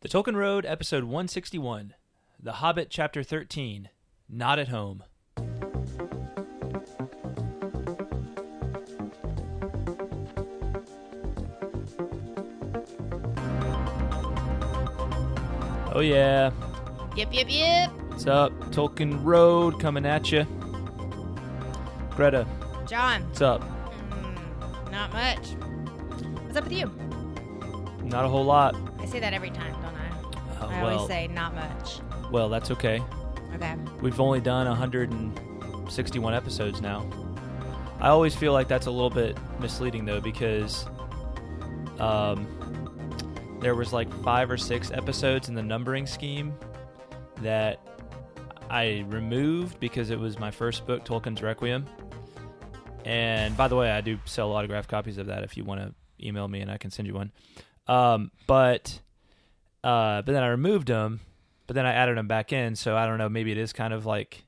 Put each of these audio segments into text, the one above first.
The Tolkien Road, episode 161. The Hobbit, chapter 13. Not at Home. Oh yeah. Yep. What's up? Tolkien Road coming at you. Greta. John. What's up? Not much. What's up with you? Not a whole lot. I say that every time, don't I? I always say not much. Well, that's okay. Okay. We've only done 161 episodes now. I always feel like that's a little bit misleading, though, because there was like 5 or 6 episodes in the numbering scheme that I removed because it was my first book, Tolkien's Requiem. And by the way, I do sell autographed copies of that if you want to email me and I can send you one. But then I removed them, but then I added them back in. So I don't know, maybe it is kind of like,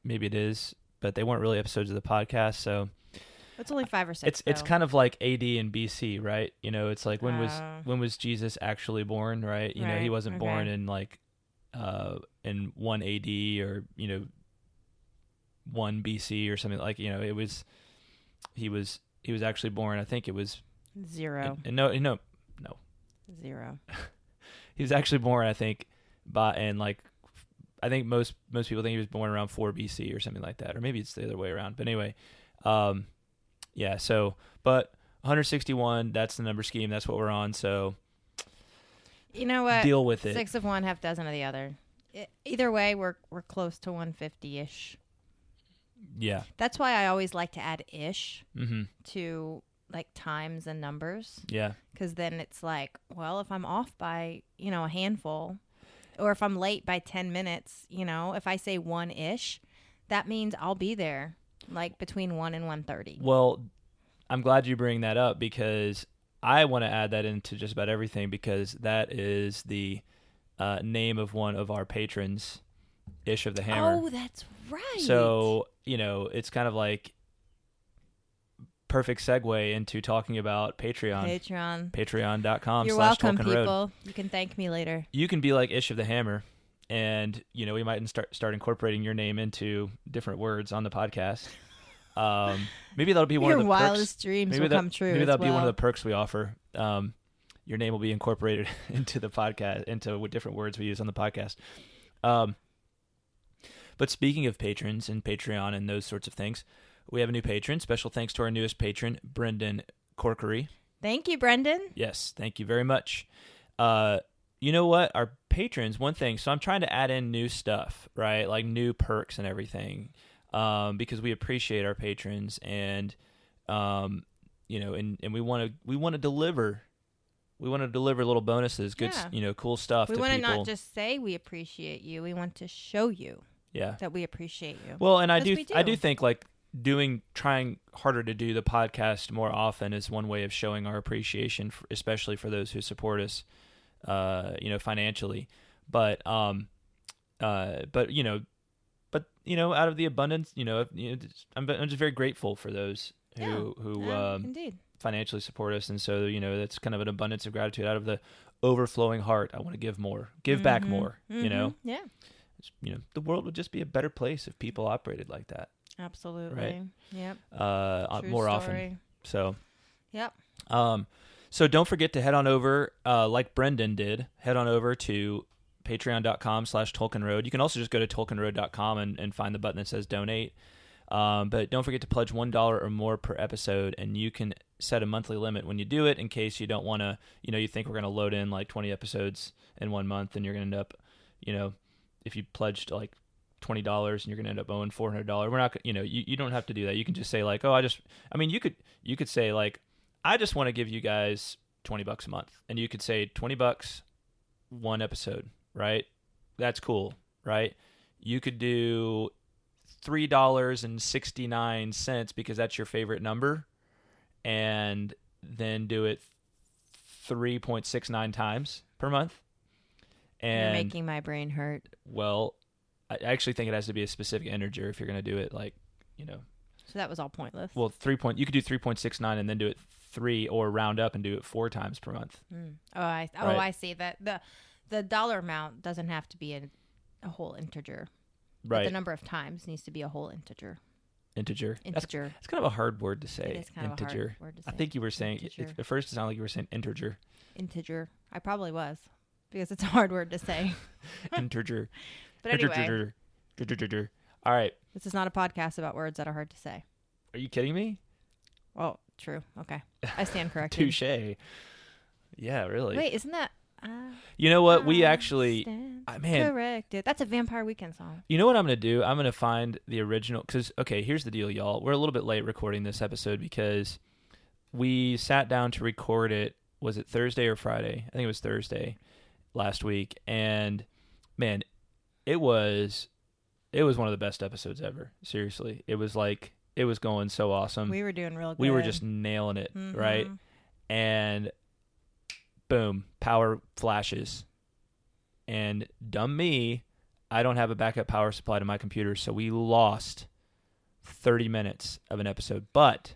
maybe it is, but they weren't really episodes of the podcast. So it's only 5 or 6. It's kind of like AD and BC, right? You know, it's like when was Jesus actually born, right? You know, he wasn't born in like in 1 AD or 1 BC or something, like, he was actually born, I think it was 0. No. 0. He was actually born, I think, I think most people think he was born around 4 BC or something like that, or maybe it's the other way around. But anyway, yeah. So, but 161, that's the number scheme. That's what we're on. So, you know what? Deal with it. 6 of one, half dozen of the other. Either way, we're close to 150-ish. Yeah. That's why I always like to add ish to like times and numbers. Yeah. Because then it's like, well, if I'm off by, a handful, or if I'm late by 10 minutes, if I say 1-ish, that means I'll be there like between 1 and 1:30. Well, I'm glad you bring that up because I want to add that into just about everything because that is the name of one of our patrons, Ish of the Hammer. Oh, that's right. So, it's kind of like perfect segue into talking about Patreon. Patreon.com/TolkienRoad. You're welcome, people. You can thank me later. You can be like Ish of the Hammer, and, we might start incorporating your name into different words on the podcast. Maybe that'll be one of the perks. Your wildest dreams will come true. Maybe that'll be one of the perks we offer. Your name will be incorporated into the podcast, into what different words we use on the podcast. But speaking of patrons and Patreon and those sorts of things, we have a new patron. Special thanks to our newest patron, Brendan Corkery. Thank you, Brendan. Yes, thank you very much. You know what? Our patrons, one thing, so I'm trying to add in new stuff, right? Like new perks and everything, because we appreciate our patrons and, and we want to deliver. We want to deliver little bonuses, good, cool stuff to people. We want to not just say we appreciate you. We want to show you that we appreciate you. Well, and I do think like trying harder to do the podcast more often is one way of showing our appreciation, especially for those who support us, financially. But out of the abundance, I'm just very grateful for those who indeed financially support us, and so that's kind of an abundance of gratitude out of the overflowing heart. I want to give more, give back more. Yeah. The world would just be a better place if people operated like that. Absolutely. Right. Yep. More story. often. So. Yep. So don't forget to head on over, like Brendan did. Head on over to patreon.com/TolkienRoad. You can also just go to TolkienRoad.com and find the button that says donate. But don't forget to pledge $1 or more per episode, and you can set a monthly limit when you do it in case you don't want to, you think we're going to load in like 20 episodes in 1 month and you're going to end up, if you pledged like $20 and you're going to end up owing $400. We're not, you don't have to do that. You can just say like, you could say like, I just want to give you guys $20 a month, and you could say $20, 1 episode, right? That's cool, right? You could do $3.69 because that's your favorite number, and then do it 3.69 times per month. And you're making my brain hurt. Well, I actually think it has to be a specific integer if you're going to do it like, So that was all pointless. Well, you could do 3.69 and then do it 3 or round up and do it 4 times per month. Right. I see that the dollar amount doesn't have to be a whole integer. Right. But the number of times needs to be a whole integer. Integer. That's kind of a hard word to say. It is kind integer. of a hard word to say. I think you were saying at first it sounded like you were saying integer. Integer. I probably was because it's a hard word to say. Integer. But anyway. Integer. All right. This is not a podcast about words that are hard to say. Are you kidding me? Oh, true. Okay. I stand corrected. Touche. Yeah, really. Wait, isn't that... you know what? We actually... corrected. That's a Vampire Weekend song. You know what I'm going to do? I'm going to find the original... Because, okay, here's the deal, y'all. We're a little bit late recording this episode because we sat down to record it. Was it Thursday or Friday? I think it was Thursday last week. And, man, it was one of the best episodes ever. Seriously. It was going so awesome. We were doing real good. We were just nailing it, right? And boom, power flashes. And dumb me, I don't have a backup power supply to my computer, so we lost 30 minutes of an episode. But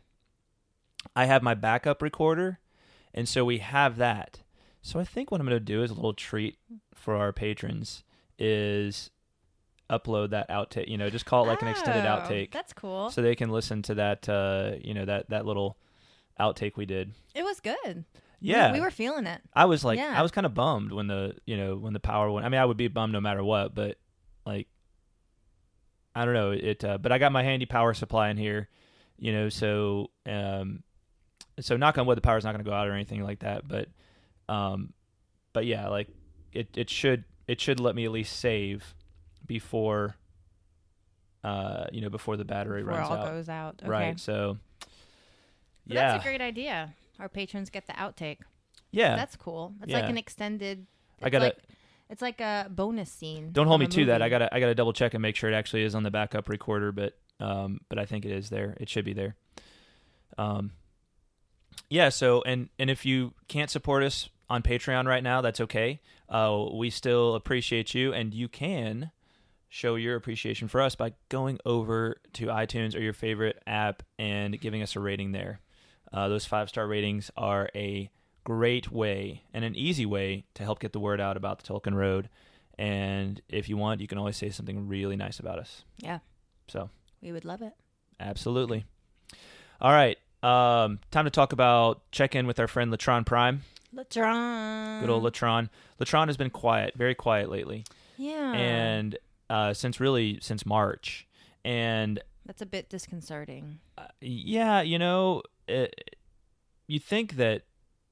I have my backup recorder, and so we have that. So I think what I'm going to do as a little treat for our patrons is upload that outtake, just call it like an extended outtake. That's cool. So they can listen to that, that little outtake we did. It was good. Yeah. We were feeling it. I was like, I was kind of bummed when the power went. I mean, I would be bummed no matter what, but like, I don't know but I got my handy power supply in here, so knock on wood, the power's not going to go out or anything like that. But yeah, like it should let me at least save before the battery runs out. Before it all goes out. Okay. Right. So Well, that's a great idea. Our patrons get the outtake. Yeah. That's cool. It's like an extended... It's like a bonus scene. Don't hold me to that. I gotta double check and make sure it actually is on the backup recorder, but I think it is there. It should be there. Yeah, so and if you can't support us on Patreon right now, that's okay. We still appreciate you, and you can show your appreciation for us by going over to iTunes or your favorite app and giving us a rating there. Those 5-star ratings are a great way and an easy way to help get the word out about the Tolkien Road. And if you want, you can always say something really nice about us. Yeah. So we would love it. Absolutely. All right. Time to talk about check in with our friend Latron Prime. Latron. Good old Latron. Latron has been quiet, very quiet lately. Yeah. And since March. And that's a bit disconcerting. Yeah, you think that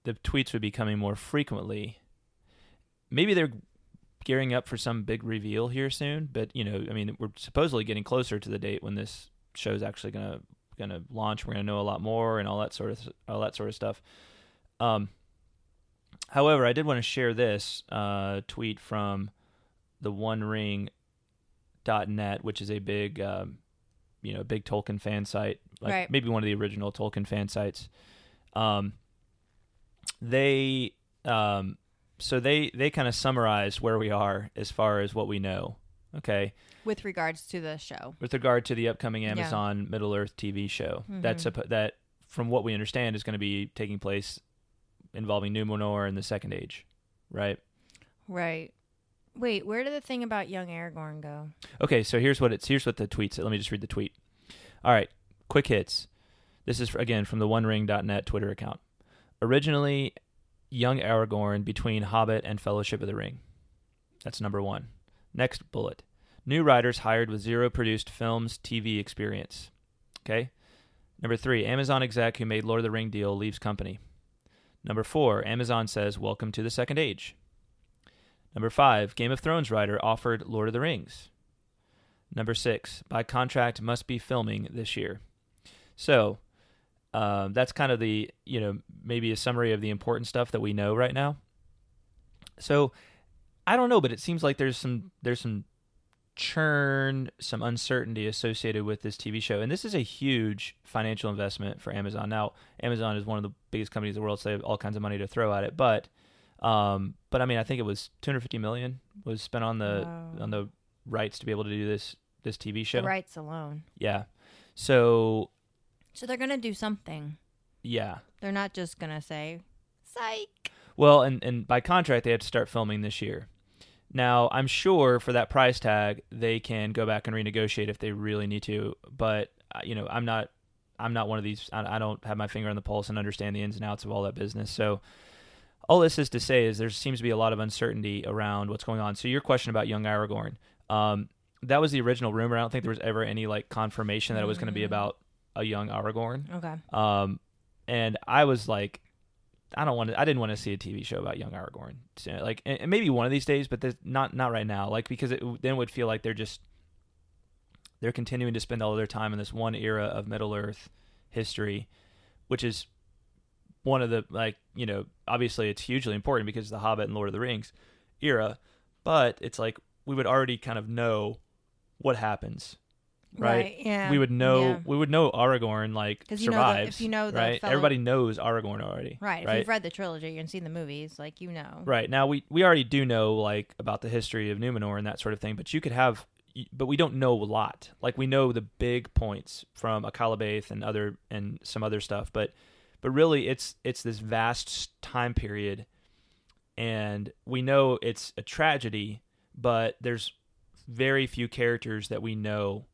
the tweets would be coming more frequently. Maybe they're gearing up for some big reveal here soon, but we're supposedly getting closer to the date when this show's actually gonna launch. We're gonna know a lot more and all that sort of stuff. However, I did want to share this tweet from the OneRing.net, which is a big big Tolkien fan site, like maybe one of the original Tolkien fan sites. They kind of summarized where we are as far as what we know. Okay. With regards to the show. With regard to the upcoming Amazon Middle Earth TV show, that from what we understand is going to be taking place involving Numenor and the Second Age, right? Right. Wait, where did the thing about young Aragorn go? Okay, so here's what the tweet said. Let me just read the tweet. All right, quick hits. This is, again, from the OneRing.net Twitter account. Originally, young Aragorn between Hobbit and Fellowship of the Ring. That's number 1. Next bullet. New writers hired with 0 produced films, TV experience. Okay? Number 3, Amazon exec who made Lord of the Ring deal leaves company. Number 4, Amazon says, welcome to the Second Age. Number 5, Game of Thrones writer offered Lord of the Rings. Number 6, by contract must be filming this year. So, that's kind of the, maybe a summary of the important stuff that we know right now. So, I don't know, but it seems like there's some churn, some uncertainty associated with this TV show. And this is a huge financial investment for Amazon. Now, Amazon is one of the biggest companies in the world, so they have all kinds of money to throw at it. But I mean, I think it was $250 million was spent on the rights to be able to do this TV show. The rights alone. Yeah. So they're going to do something. Yeah. They're not just going to say, psych. Well, and by contract, they have to start filming this year. Now, I'm sure for that price tag, they can go back and renegotiate if they really need to. But, I'm not one of these. I don't have my finger on the pulse and understand the ins and outs of all that business. So all this is to say is there seems to be a lot of uncertainty around what's going on. So your question about young Aragorn, that was the original rumor. I don't think there was ever any like confirmation that it was going to be about a young Aragorn. Okay. And I was like, I didn't want to see a TV show about young Aragorn. So, like, and maybe one of these days, but not right now. Like, because then it would feel like they're continuing to spend all of their time in this one era of Middle Earth history, which is one of the, like, obviously it's hugely important because it's the Hobbit and Lord of the Rings era, but it's like we would already kind of know what happens, right? Yeah. We would know Aragorn like survives. If you know the right? Everybody knows Aragorn already. Right. If you've read the trilogy and seen the movies, like Right. Now we already do know like about the history of Numenor and that sort of thing, but we don't know a lot. Like we know the big points from Akalabath and some other stuff, but really it's this vast time period, and we know it's a tragedy, but there's very few characters that we know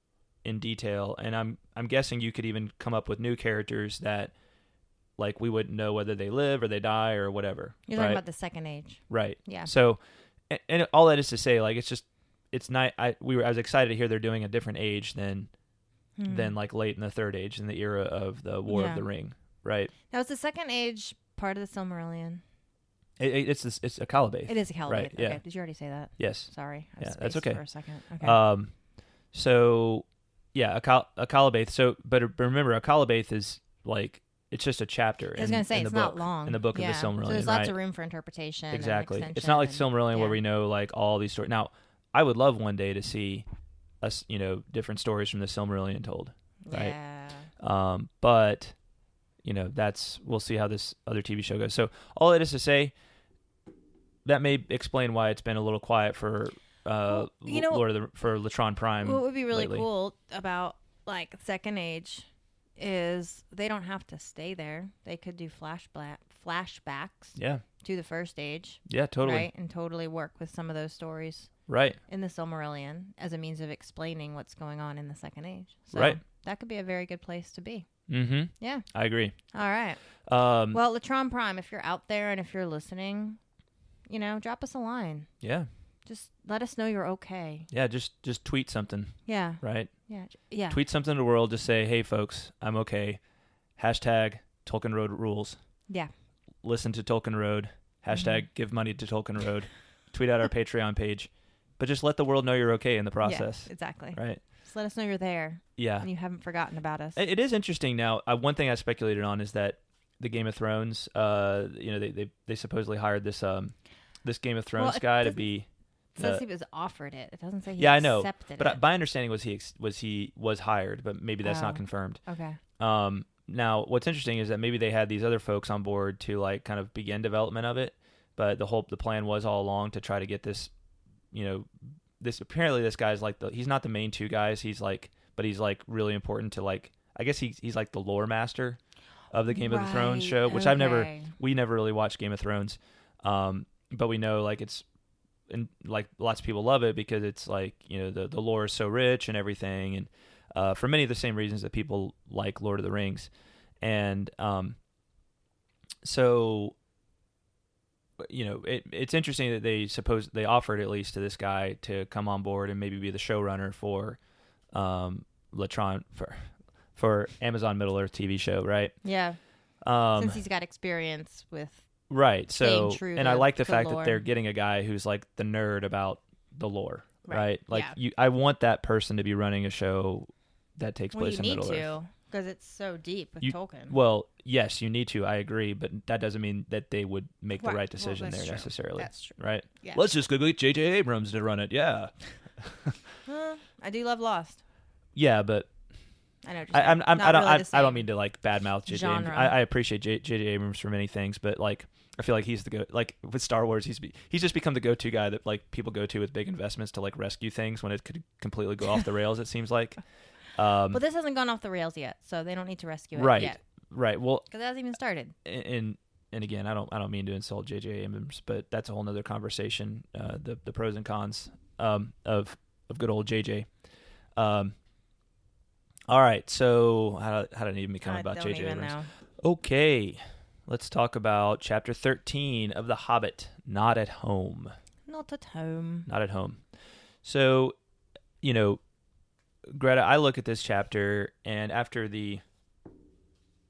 in detail, and I'm guessing you could even come up with new characters that like we wouldn't know whether they live or they die or whatever. You're talking about the Second Age, right? Yeah. So, and all that is to say, like it's not. I was excited to hear they're doing a different age than like late in the Third Age in the era of the War of the Ring, right? Now, is the Second Age part of the Silmarillion? It's Akalabath. It is Akalabath. Right, okay. yeah. Did you already say that? Yes. Sorry. Yeah, that's okay. For a second. Okay. So, yeah, Akalabath. So, but remember, Akalabath is like it's just a chapter. I was going to say it's not long in the book of the Silmarillion. So there's lots of room for interpretation. Exactly. And it's not like Silmarillion where we know like all these stories. Now, I would love one day to see us, different stories from the Silmarillion told. Right. Yeah. But we'll see how this other TV show goes. So all it is to say, that may explain why it's been a little quiet for for Latron Prime. What would be really lately. cool about like Second Age is they don't have to stay there. They could do flashbacks. Yeah. To the First Age. Yeah, totally. Right, and totally work with some of those stories. Right. In the Silmarillion as a means of explaining what's going on in the Second Age. So right. That could be a very good place to be. Mm-hmm. Yeah. I agree. All right. Well, Latron Prime, if you're out there and if you're listening, drop us a line. Yeah. Just let us know you're okay. Yeah, just tweet something. Yeah. Right? Yeah. Tweet something to the world. Just say, hey, folks, I'm okay. Hashtag Tolkien Road rules. Yeah. Listen to Tolkien Road. Hashtag give money to Tolkien Road. Tweet out our Patreon page. But just let the world know you're okay in the process. Yeah, exactly. Right? Just let us know you're there. Yeah. And you haven't forgotten about us. It is interesting now. One thing I speculated on is that the Game of Thrones, they supposedly hired this Game of Thrones guy to be. It says he was offered it. It doesn't say he I know. accepted but it. My understanding was he was hired, but maybe that's not confirmed. Okay. Now, what's interesting is that maybe they had these other folks on board to like kind of begin development of it, but the plan was all along to try to get this, apparently this guy's like he's not the main two guys. He's like really important to like, I guess he's like the lore master of the Game of the Thrones show, which we never really watched Game of Thrones. But we know like it's, and like lots of people love it because it's like, the lore is so rich and everything. And for many of the same reasons that people like Lord of the Rings. And so, it's interesting that they offered at least to this guy to come on board and maybe be the showrunner for Latron for Amazon Middle Earth TV show, right? Yeah. Since he's got experience with right. So, and I like the fact lore. that they're getting a guy who's like the nerd about the lore, right? Like I want that person to be running a show that takes place in Middle Earth. You need to, because it's so deep with Tolkien. Well, yes, you need to. I agree, but that doesn't mean that they would make the right decision there necessarily. That's true. Right? Yeah. Let's just go get J.J. Abrams to run it. Yeah. I do love Lost. Yeah, but I know. I don't mean to like badmouth J.J. Abrams. Genre. I appreciate J.J. Abrams for many things, but like I feel like he's the go. Like with Star Wars, he's just become the go-to guy that like people go to with big investments to like rescue things when it could completely go off the rails. It seems like. But this hasn't gone off the rails yet, so they don't need to rescue it yet. Right. Well, because it hasn't even started. And again, I don't mean to insult J.J. Abrams, but that's a whole nother conversation. The pros and cons of good old J.J. All right. So how did it even become about J.J. Abrams? Know. Okay. Let's talk about Chapter 13 of The Hobbit, Not at Home. Not at home. Not at home. So, Greta, I look at this chapter, and after the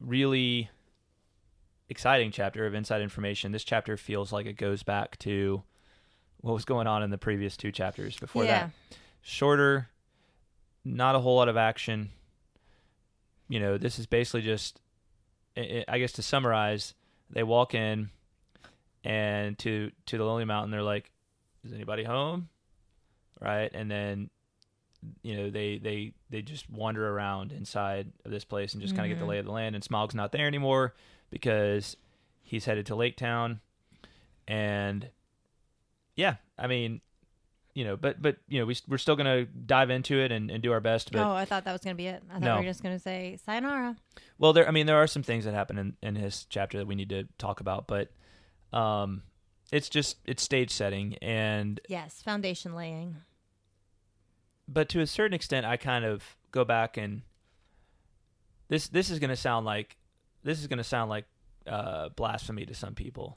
really exciting chapter of inside information, this chapter feels like it goes back to what was going on in the previous 2 chapters before that. Shorter, not a whole lot of action. This is basically just, I guess to summarize, they walk in and to the Lonely Mountain, they're like, is anybody home? Right? And then they just wander around inside of this place and just kind of get the lay of the land. And Smog's not there anymore because he's headed to Lake Town. And yeah, I mean, but we're still gonna dive into it and do our best. But I thought that was gonna be it. I thought we were just gonna say sayonara. Well, there are some things that happen in his chapter that we need to talk about, but it's stage setting and yes, foundation laying. But to a certain extent, I kind of go back and this is going to sound like blasphemy to some people,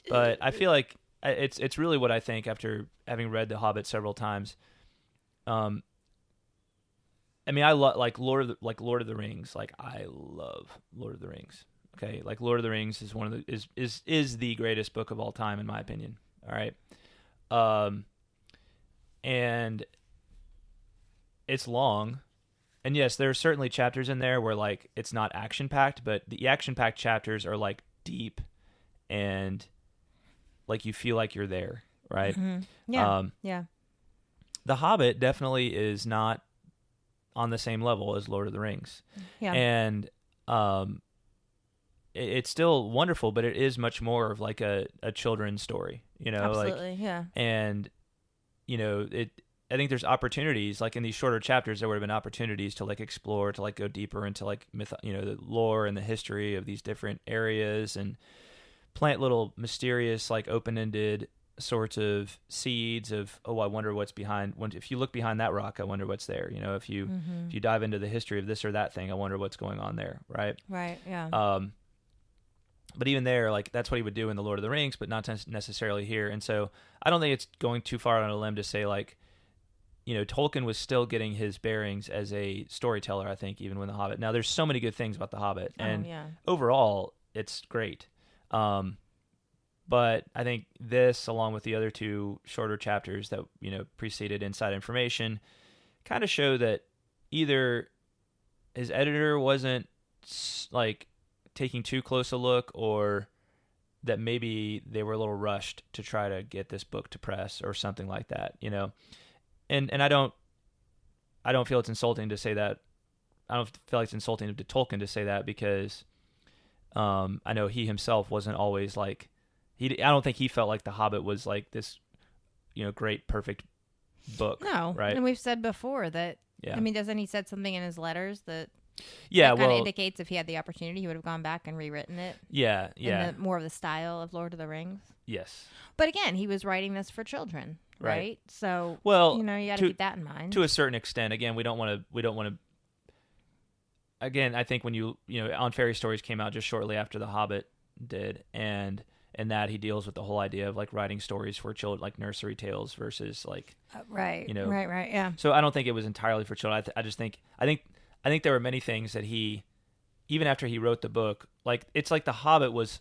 but I feel like it's really what I think after having read The Hobbit several times. I mean, I like Lord of the Rings. Like I love Lord of the Rings. Okay, like Lord of the Rings is one of the is the greatest book of all time in my opinion. All right, and it's long, and yes, there are certainly chapters in there where like it's not action packed, but the action packed chapters are like deep and like you feel like you're there, right? Mm-hmm. Yeah, yeah. The Hobbit definitely is not on the same level as Lord of the Rings, and it's still wonderful, but it is much more of like a children's story, Absolutely, yeah. And I think there's opportunities, like in these shorter chapters, there would have been opportunities to like explore, to like go deeper into like the lore and the history of these different areas and plant little mysterious, like open-ended sorts of seeds of, oh, I wonder what's behind. If you look behind that rock, I wonder what's there. If you dive into the history of this or that thing, I wonder what's going on there, right? Right. Yeah. But even there, like that's what he would do in the Lord of the Rings, but not necessarily here. And so I don't think it's going too far on a limb to say like, Tolkien was still getting his bearings as a storyteller, I think, even when The Hobbit. Now, there's so many good things about The Hobbit, and overall, it's great. But I think this, along with the other 2 shorter chapters that, preceded Inside Information, kind of show that either his editor wasn't, like, taking too close a look, or that maybe they were a little rushed to try to get this book to press or something like that, And I don't feel it's insulting to say that. I don't feel like it's insulting to Tolkien to say that because I know he himself wasn't always like I don't think he felt like The Hobbit was like this, great perfect book. No, right? And we've said before that. Yeah. I mean, doesn't he said something in his letters that? Yeah, that kind of indicates if he had the opportunity, he would have gone back and rewritten it. Yeah. In more of the style of Lord of the Rings. Yes. But again, he was writing this for children, right? So, you got to keep that in mind. To a certain extent. Again, we don't want to. Again, I think when On Fairy Stories came out just shortly after The Hobbit did, and that he deals with the whole idea of like writing stories for children, like nursery tales versus like right, yeah. So I don't think it was entirely for children. I think there were many things that he, even after he wrote the book, like it's like The Hobbit was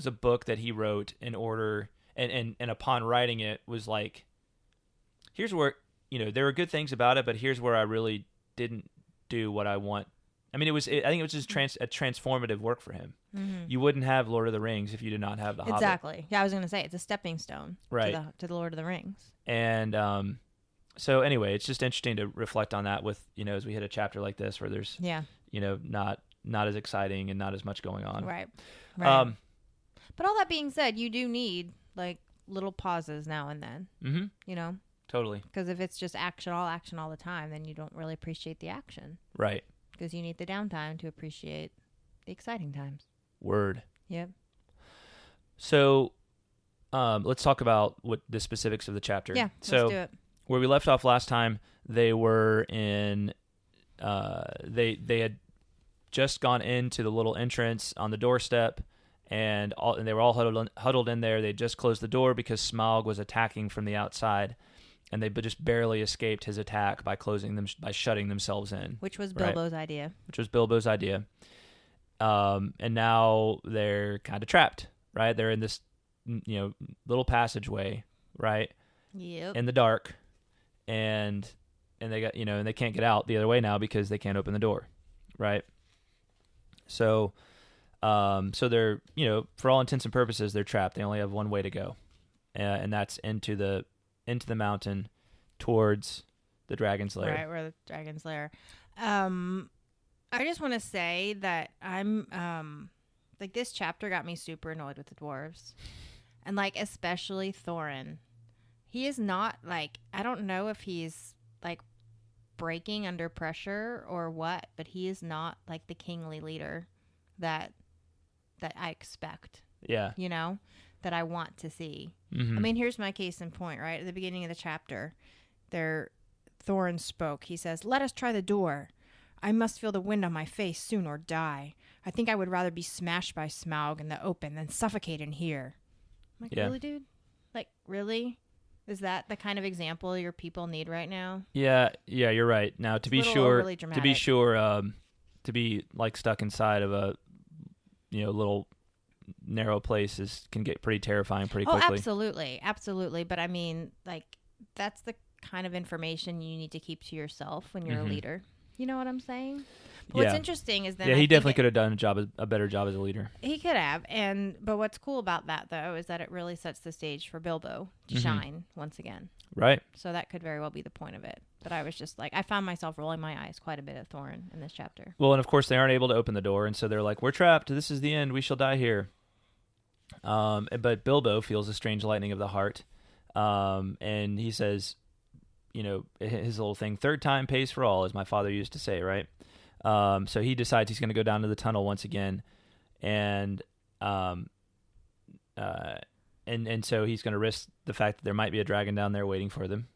a book that he wrote in order, and upon writing it was like, here's where there were good things about it, but here's where I really didn't do what I want. I mean, I think it was just a transformative work for him. Mm-hmm. You wouldn't have Lord of the Rings if you did not have The Hobbit. Exactly. Yeah, I was going to say it's a stepping stone, right, to the Lord of the Rings. And so anyway, it's just interesting to reflect on that with as we hit a chapter like this where there's not as exciting and not as much going on. Right. But all that being said, you do need like little pauses now and then. Mm-hmm. Totally. Because if it's just action all the time, then you don't really appreciate the action. Right. Because you need the downtime to appreciate The exciting times. Word. Yep. So, let's talk about what the specifics of the chapter. Yeah, so let's do it. Where we left off last time, they were in. They had just gone into the little entrance on the doorstep, and they were all huddled in there. They just closed the door because Smog was attacking from the outside, and they just barely escaped his attack by shutting themselves in. Which was Bilbo's idea. And now they're kind of trapped, right? They're in this, little passageway, right? Yep. In the dark, and they got, and they can't get out the other way now because they can't open the door, right? So, so they're, for all intents and purposes, they're trapped. They only have one way to go, and that's into the mountain towards the dragon's lair. Right, where the dragon's lair. I just want to say that I'm like, this chapter got me super annoyed with the dwarves, and like especially Thorin. He is not like, I don't know if he's like breaking under pressure or what, but he is not like the kingly leader that I expect. Yeah. That I want to see. Mm-hmm. I mean, here's my case in point, right? At the beginning of the chapter, Thorin spoke. He says, "Let us try the door. I must feel the wind on my face soon or die. I think I would rather be smashed by Smaug in the open than suffocate in here." I'm like, Really, dude? Like, really? Is that the kind of example your people need right now? Yeah, you're right. Now, to be sure, to be like stuck inside of a, little narrow place can get pretty terrifying pretty quickly. Oh, absolutely. But I mean, like, that's the kind of information you need to keep to yourself when you're a leader. You know what I'm saying? But what's interesting is that he definitely could have done a better job as a leader. He could have, but what's cool about that though is that it really sets the stage for Bilbo to shine once again. Right. So that could very well be the point of it. But I was just like, I found myself rolling my eyes quite a bit at Thorin in this chapter. Well, and of course they aren't able to open the door, and so they're like, "We're trapped. This is the end. We shall die here." But Bilbo feels a strange lightening of the heart, and he says, his little thing, "Third time pays for all," as my father used to say, right? So he decides he's going to go down to the tunnel once again, and so he's going to risk the fact that there might be a dragon down there waiting for them,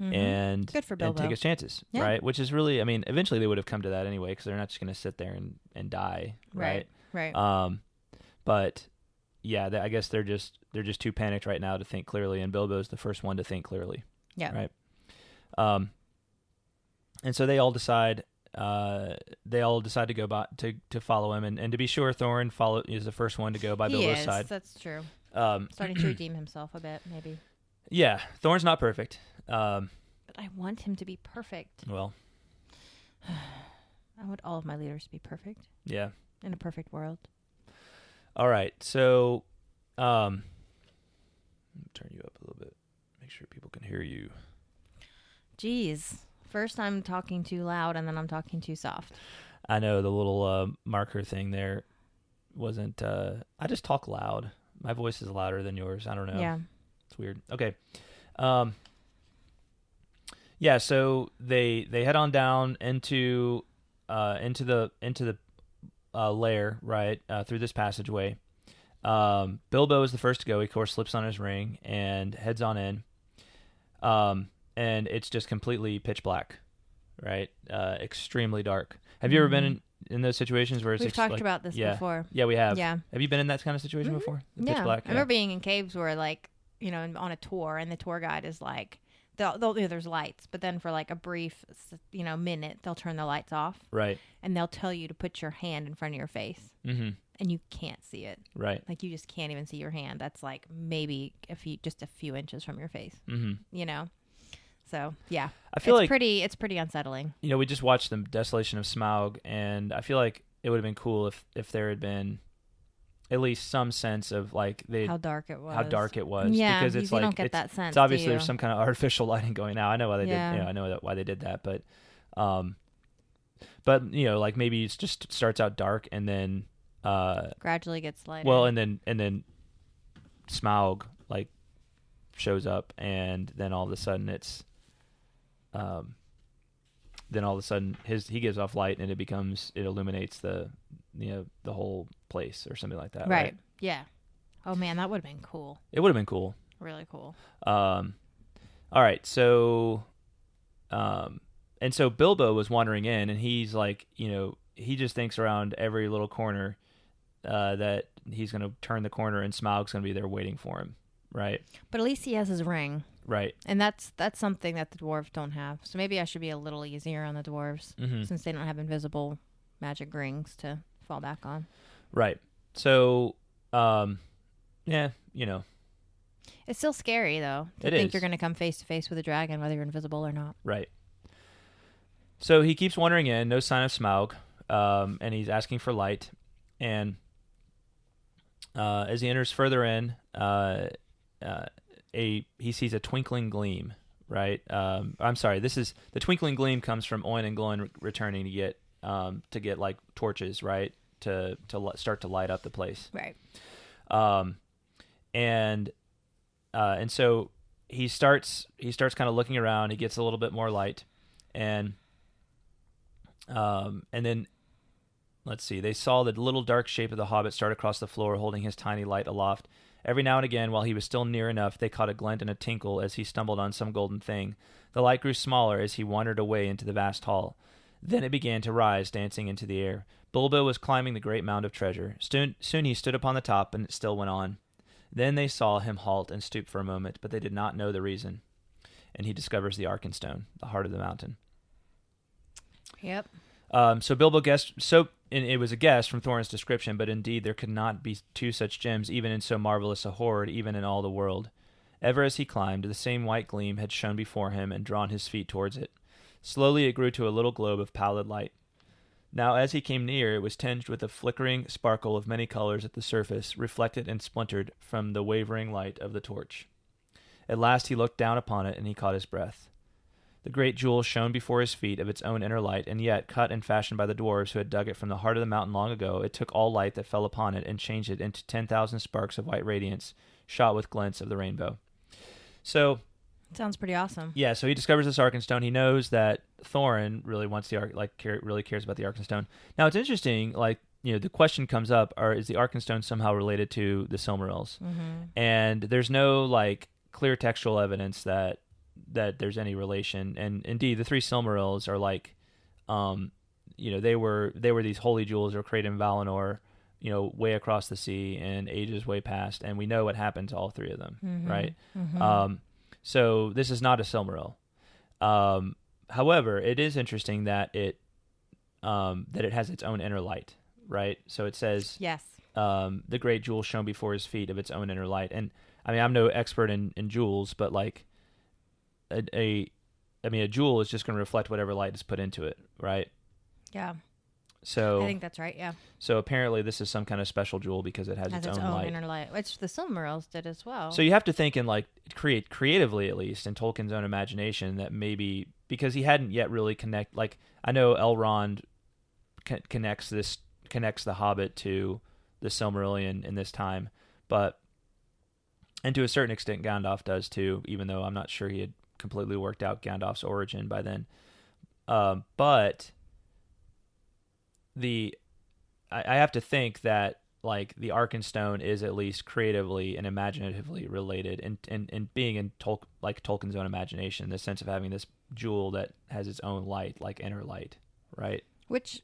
and good for Bilbo. And take his chances, right? Which is really, I mean, eventually they would have come to that anyway because they're not just going to sit there and die, right? Right. But yeah, I guess they're just too panicked right now to think clearly, and Bilbo's the first one to think clearly. Yeah. Right. And so they all decide to go by to follow him, and to be sure, Thorin is the first one to go by Bilbo's side. That's true. Starting to redeem himself a bit, maybe. Yeah, Thorin's not perfect. But I want him to be perfect. Well, I want all of my leaders to be perfect. Yeah. In a perfect world. All right, so let me turn you up a little bit. Make sure people can hear you. Jeez. First I'm talking too loud, and then I'm talking too soft. I know the little marker thing there wasn't... I just talk loud. My voice is louder than yours. I don't know. Yeah. It's weird. Okay. Yeah, so they head on down into the lair, right, through this passageway. Bilbo is the first to go. He, of course, slips on his ring and heads on in. And it's just completely pitch black, right? Extremely dark. Have you ever been in those situations where it's We've talked about this before. Yeah, we have. Yeah. Have you been in that kind of situation before? Yeah. Pitch black? I remember being in caves where, like, on a tour, and the tour guide is like, there's lights, but then for like a brief, minute, they'll turn the lights off. Right. And they'll tell you to put your hand in front of your face. Mm-hmm. And you can't see it. Right. Like, you just can't even see your hand. That's like maybe just a few inches from your face. Mm-hmm. So yeah, I feel it's pretty unsettling. We just watched the Desolation of Smog, and I feel like it would have been cool if there had been at least some sense of like how dark it was. Yeah, because it's you like don't get that sense. It's obviously there's some kind of artificial lighting going now. I know why they did. I know why they did that, but like maybe it just starts out dark and then gradually gets lighter. Well, and then Smaug like shows up, and then all of a sudden he gives off light, and it illuminates the the whole place or something like that. Right. Yeah. Oh man, that would have been cool. It would have been cool. Really cool. All right. So, and so Bilbo was wandering in, and he's like, he just thinks around every little corner that he's going to turn the corner and Smaug's going to be there waiting for him, right? But at least he has his ring. Right. And that's something that the dwarves don't have. So maybe I should be a little easier on the dwarves since they don't have invisible magic rings to fall back on. Right. So, yeah, It's still scary, though, to think you're going to come face to face with a dragon, whether you're invisible or not. Right. So he keeps wandering in, no sign of Smaug, and he's asking for light. And as he enters further in, he sees a twinkling gleam. Right. I'm sorry. The twinkling gleam comes from Oin and Gloin returning to get like torches, right, to start to light up the place. Right. And so he starts kind of looking around. He gets a little bit more light, and then let's see. They saw the little dark shape of the Hobbit start across the floor, holding his tiny light aloft. Every now and again, while he was still near enough, they caught a glint and a tinkle as he stumbled on some golden thing. The light grew smaller as he wandered away into the vast hall. Then it began to rise, dancing into the air. Bilbo was climbing the great mound of treasure. Soon he stood upon the top, and it still went on. Then they saw him halt and stoop for a moment, but they did not know the reason. And he discovers the Arkenstone, the heart of the mountain. Yep. So Bilbo guessed. And it was a guess from Thorin's description, but indeed there could not be two such gems, even in so marvelous a hoard, even in all the world. Ever as he climbed, the same white gleam had shone before him and drawn his feet towards it. Slowly it grew to a little globe of pallid light. Now as he came near, it was tinged with a flickering sparkle of many colors at the surface, reflected and splintered from the wavering light of the torch. At last he looked down upon it, and he caught his breath. The great jewel shone before his feet of its own inner light, and yet, cut and fashioned by the dwarves who had dug it from the heart of the mountain long ago, it took all light that fell upon it and changed it into 10,000 sparks of white radiance, shot with glints of the rainbow. So, sounds pretty awesome. Yeah, so he discovers this Arkenstone. He knows that Thorin really wants really cares about the Arkenstone. Now it's interesting. The question comes up: is the Arkenstone somehow related to the Silmarils? Mm-hmm. And there's no clear textual evidence that there's any relation. And indeed, the three Silmarils are they were these holy jewels that were created in Valinor, way across the sea and ages way past. And we know what happened to all three of them, mm-hmm. right? Mm-hmm. So this is not a Silmaril. However, it is interesting that it has its own inner light, right? So it says, yes, the great jewel shone before his feet of its own inner light. And I mean, I'm no expert in jewels, but a jewel is just going to reflect whatever light is put into it, right? Yeah. So I think that's right. Yeah. So apparently, this is some kind of special jewel because it has its own light. Inner light, which the Silmarils did as well. So you have to think in creatively, at least in Tolkien's own imagination, that maybe because he hadn't yet really I know Elrond connects the Hobbit to the Silmarillion in this time, and to a certain extent Gandalf does too, even though I'm not sure he had completely worked out Gandalf's origin by then. But I have to think that the Arkenstone is at least creatively and imaginatively related, and being in Tolkien's own imagination, in the sense of having this jewel that has its own light, inner light, right? Which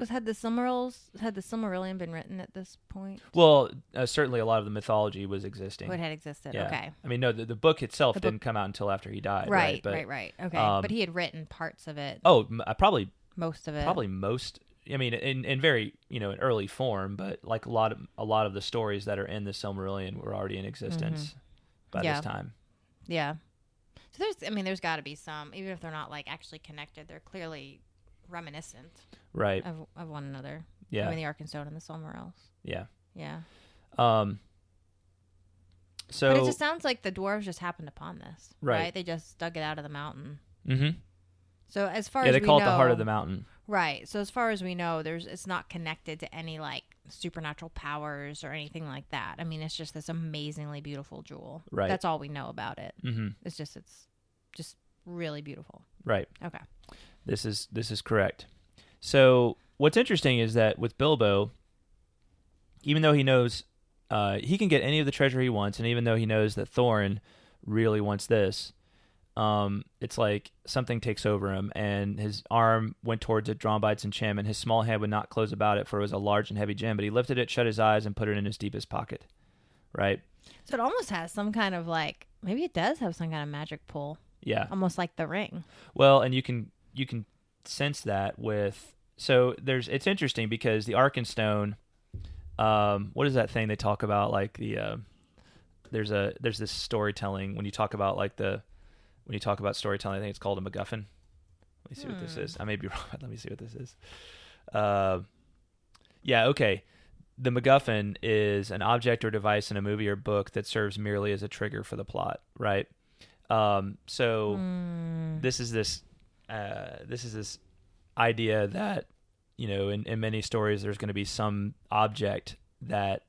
had the Silmarillion been written at this point? Well, certainly a lot of the mythology was existing. What had existed? Yeah. Okay. I mean, no, the book itself didn't come out until after he died. Right. But, right. Okay. But he had written parts of it. Oh, probably most of it. Probably most. I mean, in very in early form, but a lot of the stories that are in the Silmarillion were already in existence by this time. Yeah. So there's got to be some, even if they're not actually connected, they're clearly reminiscent, right, of one another. Yeah. I mean, the Arkenstone and the Silmarils. Yeah. Yeah. So, but it just sounds like the dwarves just happened upon this, right? They just dug it out of the mountain. Mm-hmm. So as far as we know, they call it the heart of the mountain. Right. So as far as we know, it's not connected to any supernatural powers or anything like that. I mean, it's just this amazingly beautiful jewel. Right. That's all we know about it. Mm-hmm. It's just really beautiful. Right. Okay. This is correct. So what's interesting is that with Bilbo, even though he knows he can get any of the treasure he wants, and even though he knows that Thorin really wants this, it's like something takes over him, and his arm went towards it, drawn by its enchantment. His small hand would not close about it, for it was a large and heavy gem, but he lifted it, shut his eyes, and put it in his deepest pocket. Right? So it almost has some kind of like, maybe it does have some kind of magic pull. Yeah. Almost like the ring. Well, and you can sense that with, so it's interesting because the Arkenstone, what is that thing they talk about? Like the, there's this storytelling when you talk about storytelling, I think it's called a MacGuffin. Let me see what this is. I may be wrong, but let me see what this is. Yeah. Okay. The MacGuffin is an object or device in a movie or book that serves merely as a trigger for the plot, right? This is this idea that, in many stories there's going to be some object that,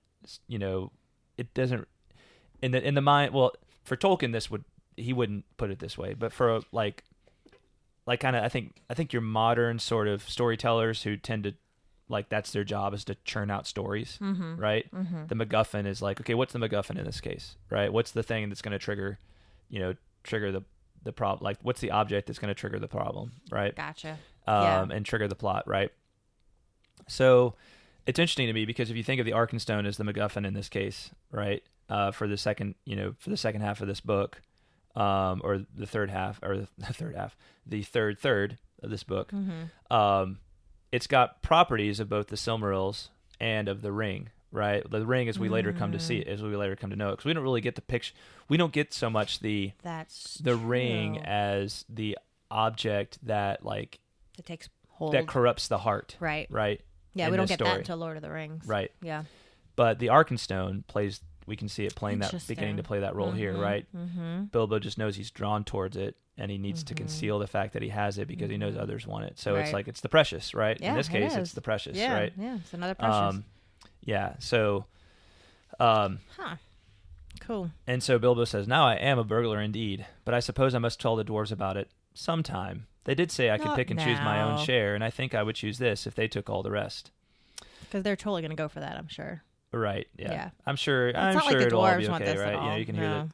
it doesn't in the mind. Well, for Tolkien, he wouldn't put it this way, but for like kind of, I think your modern sort of storytellers who tend to, like, that's their job, is to churn out stories, right? The MacGuffin is like, okay, what's the MacGuffin in this case, right? What's the thing that's going to trigger the problem? Like, what's the object that's going to trigger the problem, right? Gotcha. And trigger the plot, right? So it's interesting to me because if you think of the Arkenstone as the MacGuffin in this case, right? For the second half of this book, or the third third of this book, it's got properties of both the Silmarils and of the ring, right? The ring, as we later come to see it, as we later come to know it, because we don't really get the picture. We don't get so much the ring as the object that, like, it takes hold, that corrupts the heart, right? Yeah, we don't get that until Lord of the Rings, right? Yeah, but the Arkenstone plays. We can see it beginning to play that role here, right? Bilbo just knows he's drawn towards it, and he needs to conceal the fact that he has it because he knows others want it. So it's like, it's the precious, right? Yeah, in this case, it's the precious, right? Yeah, it's another precious. Yeah. So, cool. And so Bilbo says, "Now I am a burglar indeed, but I suppose I must tell the dwarves about it sometime. They did say I could pick and choose my own share, and I think I would choose this if they took all the rest." Because they're totally going to go for that, I'm sure. Right. Yeah. I'm sure. It's I'm not sure like the it'll all dwarves be want okay, this right? at all. You can hear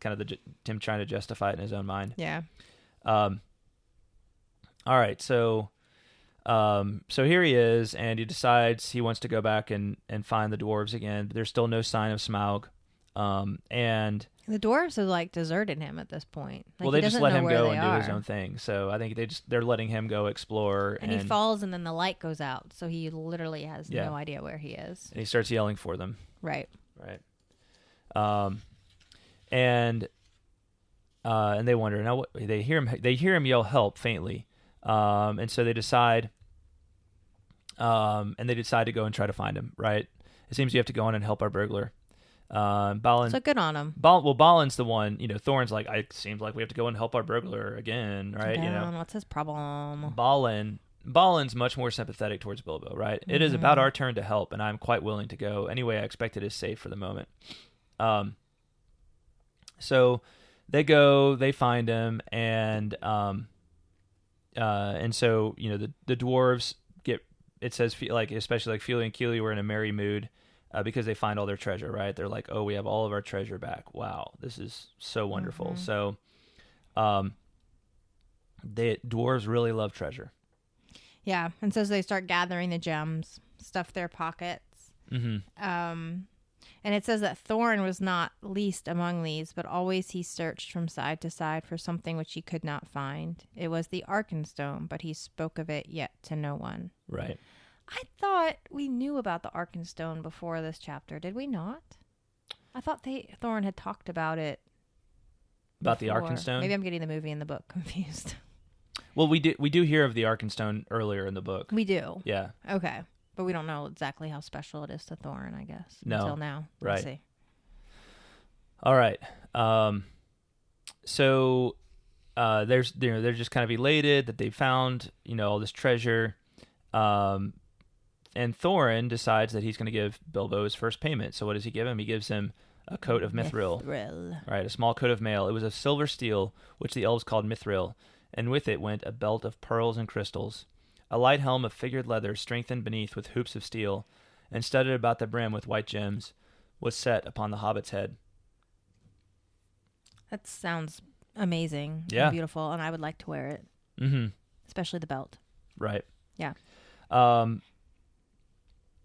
Tim trying to justify it in his own mind. Yeah. All right. So here he is, and he decides he wants to go back and find the dwarves again. But there's still no sign of Smaug. And the dwarves have, like, deserted him at this point. Like, well, they just let him go and do his are. own thing. So I think they're letting him go explore. And he falls, and then the light goes out, so he literally has no idea where he is. And he starts yelling for them. Right. And they wonder, now what, they hear him yell help faintly. And so they decide to go and try to find him, right? It seems you have to go on and help our burglar. Balin, so good on him. Balin's the one, Thorin's like, it seems like we have to go and help our burglar again, right? What's his problem? Balin's much more sympathetic towards Bilbo, right? It is about our turn to help, and I'm quite willing to go. Anyway, I expect it is safe for the moment. So they go, they find him, and so, the dwarves get, it says, like, especially like Fili and Kili were in a merry mood, because they find all their treasure, right? They're like, oh, we have all of our treasure back. Wow, this is so wonderful. So, dwarves really love treasure. Yeah, and so they start gathering the gems, stuff their pockets. And it says that Thorin was not least among these, but always he searched from side to side for something which he could not find. It was the Arkenstone, but he spoke of it yet to no one. Right. I thought we knew about the Arkenstone before this chapter. Did we not? I thought Thorin had talked about it. About before. The Arkenstone? Maybe I'm getting the movie and the book confused. Well, we do hear of the Arkenstone earlier in the book. We do. Yeah. Okay. But we don't know exactly how special it is to Thorin, I guess. No. Until now. Right. We'll see. All right. So they're just kind of elated that they found, all this treasure. And Thorin decides that he's going to give Bilbo his first payment. So what does he give him? He gives him a coat of Mithril. Right, a small coat of mail. It was of silver steel, which the elves called Mithril, and with it went a belt of pearls and crystals. A light helm of figured leather, strengthened beneath with hoops of steel, and studded about the brim with white gems, was set upon the hobbit's head. That sounds amazing. Yeah. And beautiful, and I would like to wear it. Mm-hmm. Especially the belt. Right. Yeah.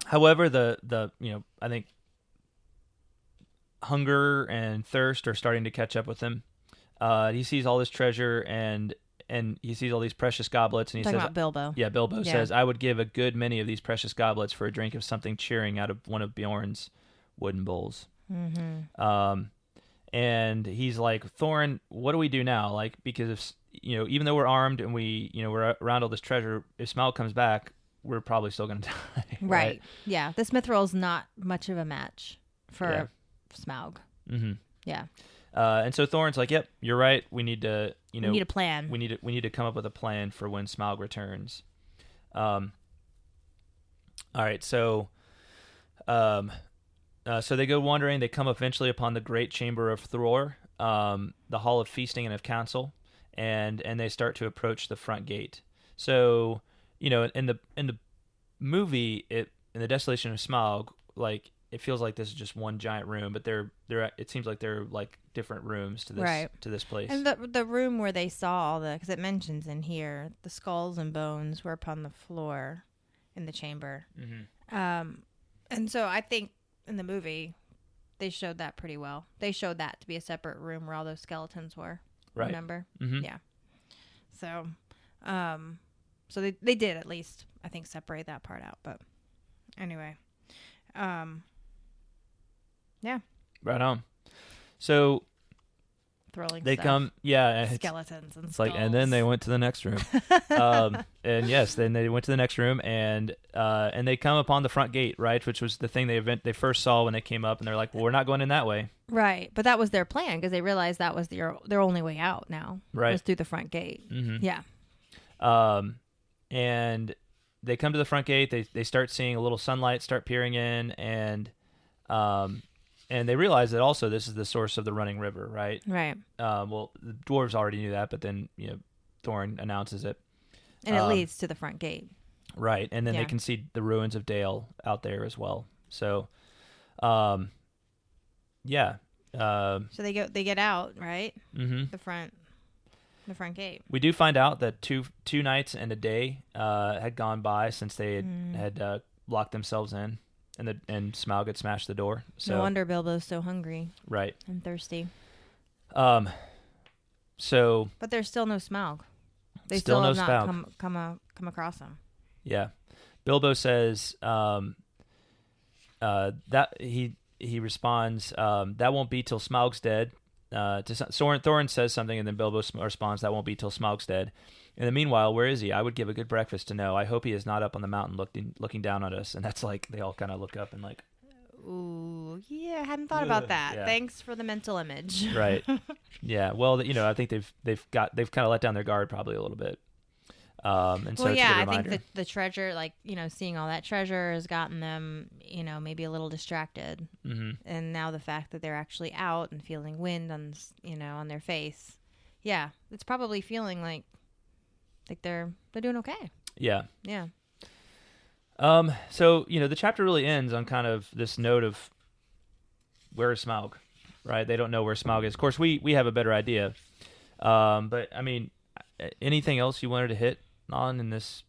However, I think hunger and thirst are starting to catch up with him. He sees all this treasure and he sees all these precious goblets, and he Talking says, about Bilbo. Yeah, Bilbo says, I would give a good many of these precious goblets for a drink of something cheering out of one of Bjorn's wooden bowls. Mm-hmm. And he's like, Thorin, what do we do now? Like, because if, even though we're armed and we're around all this treasure, if Smaug comes back, we're probably still going to die. Right. Yeah. This Mithril is not much of a match for Smaug. Mm-hmm. Yeah. And so Thorin's like, yep, you're right. We need to, we need a plan. We need to come up with a plan for when Smaug returns. All right. So they go wandering. They come eventually upon the great chamber of Thror, the hall of feasting and of council, and they start to approach the front gate. So, in the movie, in the Desolation of Smog, like, it feels like this is just one giant room, but it seems like they're like different rooms to this place. And the room where they saw because it mentions in here, the skulls and bones were upon the floor in the chamber. Mm-hmm. And so I think in the movie, they showed that pretty well. They showed that to be a separate room where all those skeletons were. Right. Remember? Mm-hmm. Yeah. So, so they did at least, I think, separate that part out. But anyway, yeah. Right on. So thrilling. They stuff. Come, yeah. Skeletons and it's skulls. like, and then they went to the next room. And yes, then they went to the next room, and they come upon the front gate, right, which was the thing they first saw when they came up, and they're like, well, we're not going in that way. Right, but that was their plan because they realized that was their only way out now. Right, was through the front gate. Mm-hmm. Yeah. And they come to the front gate. They start seeing a little sunlight start peering in, and they realize that also this is the source of the running river, right? Right. Well, the dwarves already knew that, but then Thorin announces it, and it leads to the front gate. Right, and then they can see the ruins of Dale out there as well. So, yeah. So they get out, right? Mm-hmm. The front gate. We do find out that two nights and a day had gone by since they had locked themselves in, and Smaug had smashed the door. So no wonder Bilbo's so hungry, right, and thirsty. So, but there's still no Smaug. They still still no have Smaug. not come across him. Yeah, Bilbo says that he responds that won't be till Smaug's dead. Thorin says something, and then Bilbo responds, that won't be till Smaug's dead. In the meanwhile, where is he? I would give a good breakfast to know. I hope he is not up on the mountain looking down at us. And that's like, they all kind of look up and like, ooh, yeah, I hadn't thought about that. Yeah. Thanks for the mental image. Right. Yeah. Well, I think they've kind of let down their guard probably a little bit. And so it's a good reminder. I think the treasure, seeing all that treasure has gotten them, maybe a little distracted. Mm-hmm. And now the fact that they're actually out and feeling wind on, on their face. Yeah. It's probably feeling like they're doing okay. Yeah. Yeah. So, the chapter really ends on kind of this note of where is Smaug, right? They don't know where Smaug is. Of course, we have a better idea. But I mean, anything else you wanted to hit on in this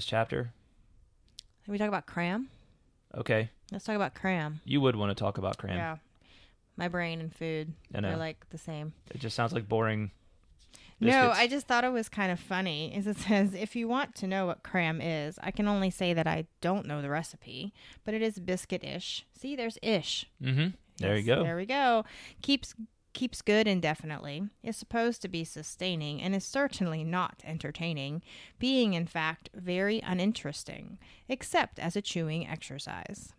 chapter? Can we talk about Cram? Okay. Let's talk about Cram. You would want to talk about Cram. Yeah. My brain and food are like the same. It just sounds like boring biscuits. No, I just thought it was kind of funny. Is it says, if you want to know what Cram is, I can only say that I don't know the recipe, but it is biscuit-ish. See, there's ish. Mm-hmm. There you go. There we go. Keeps good indefinitely, is supposed to be sustaining, and is certainly not entertaining, being in fact very uninteresting, except as a chewing exercise.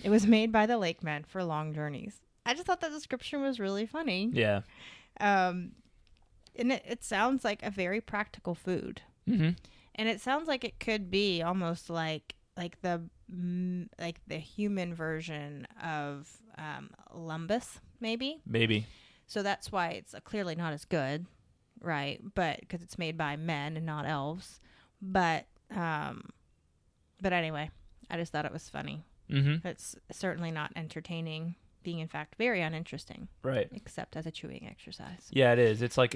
It was made by the lake men for long journeys. I just thought that description was really funny. Yeah. And it sounds like a very practical food. Mm-hmm. And it sounds like it could be almost like the human version of lumbus, maybe. Maybe. So that's why it's clearly not as good, right? But because it's made by men and not elves. But But anyway, I just thought it was funny. Mm-hmm. It's certainly not entertaining, being in fact very uninteresting. Right. Except as a chewing exercise. Yeah, it is. It's like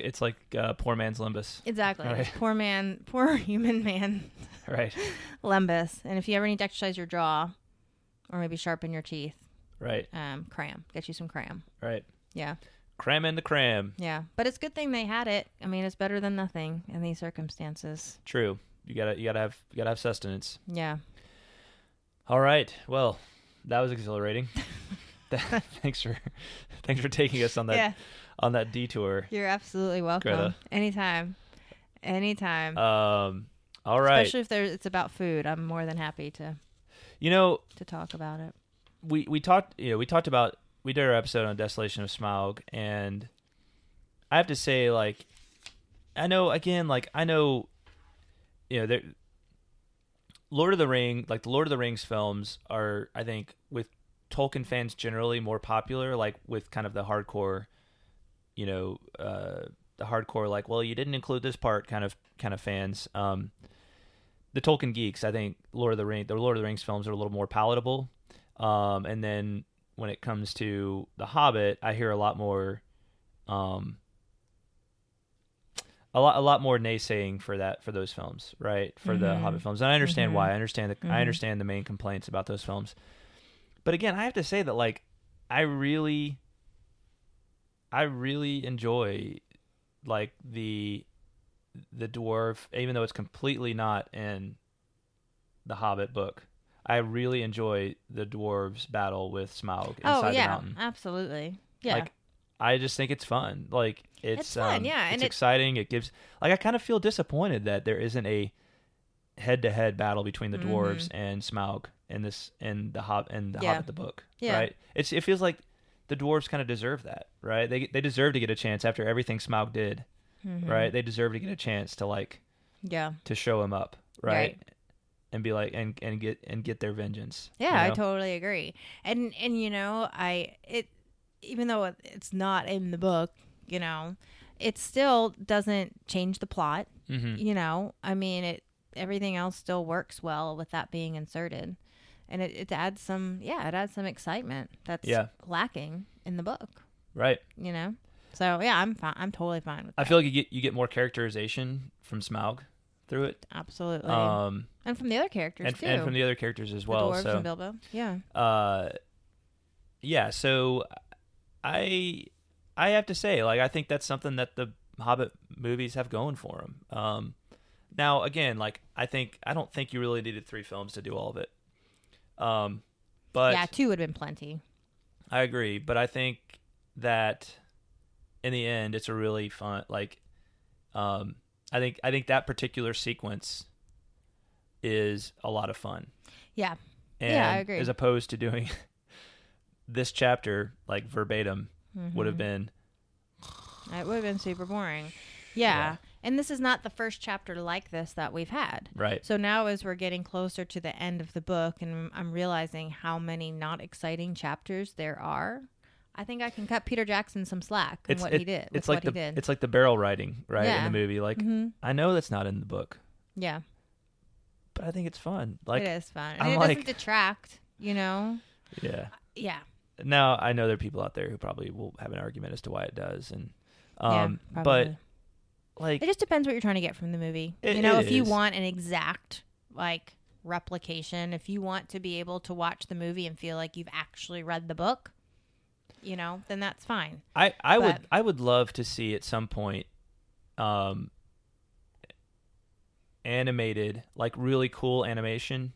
poor man's limbus. Exactly. Right. Poor human man. Right. Limbus. And if you ever need to exercise your jaw or maybe sharpen your teeth, right. Cram. Get you some cram. Right. Yeah. Cram in the cram. Yeah. But it's a good thing they had it. I mean, it's better than nothing in these circumstances. True. You gotta have sustenance. Yeah. All right. Well, that was exhilarating. Thanks for taking us on that detour. You're absolutely welcome. Greta. Anytime. All right. Especially if it's about food, I'm more than happy to talk about it. We did our episode on Desolation of Smog, and I have to say, like, I know, Lord of the Rings films are, I think, with Tolkien fans generally more popular, like with kind of the hardcore, like, well, you didn't include this part kind of fans. The Tolkien geeks, I think the Lord of the Rings films are a little more palatable. And then when it comes to The Hobbit, I hear a lot more, a lot more naysaying for those films, right? For the Hobbit films, and I understand why. I understand the main complaints about those films. But again, I have to say that, like, I really enjoy, like, the dwarf, even though it's completely not in the Hobbit book. I really enjoy the dwarves' battle with Smaug inside the mountain. Absolutely. Yeah. Like, I just think it's fun. Like, it's fun, yeah, it's exciting. It gives, like, I kind of feel disappointed that there isn't a head-to-head battle between the dwarves and Smaug in the Hobbit the book. Yeah. Right? It feels like the dwarves kind of deserve that, right? They deserve to get a chance after everything Smaug did, right? They deserve to get a chance to, like, to show him up, right? And be like, and get their vengeance. Yeah, I totally agree. And even though it's not in the book, it still doesn't change the plot. I mean, everything else still works well with that being inserted, and it adds some excitement that's lacking in the book. Right. So yeah, I'm fine. I'm totally fine with that. I feel like you get more characterization from Smaug through it. Absolutely. And from the other characters too. And from the other characters as well. The dwarves and Bilbo. Yeah. Yeah. So I have to say, like, I think that's something that the Hobbit movies have going for them. Now, again, like, I don't think you really needed 3 films to do all of it. But yeah, 2 would have been plenty. I agree, but I think that in the end, it's a really fun, like, I think that particular sequence is a lot of fun. Yeah. And yeah, I agree. As opposed to doing this chapter, like, verbatim, would have been. It would have been super boring. Yeah. And this is not the first chapter like this that we've had. Right. So now as we're getting closer to the end of the book and I'm realizing how many not exciting chapters there are, I think I can cut Peter Jackson some slack in what he did. It's like the barrel riding, right, in the movie. Like, I know that's not in the book. Yeah. But I think it's fun. Like, it is fun. And it doesn't detract, Yeah. Yeah. Now, I know there are people out there who probably will have an argument as to why it does. And probably. But, like, it just depends what you're trying to get from the movie. If you want an exact, like, replication, if you want to be able to watch the movie and feel like you've actually read the book, then that's fine. I would love to see at some point animated, like, really cool animation,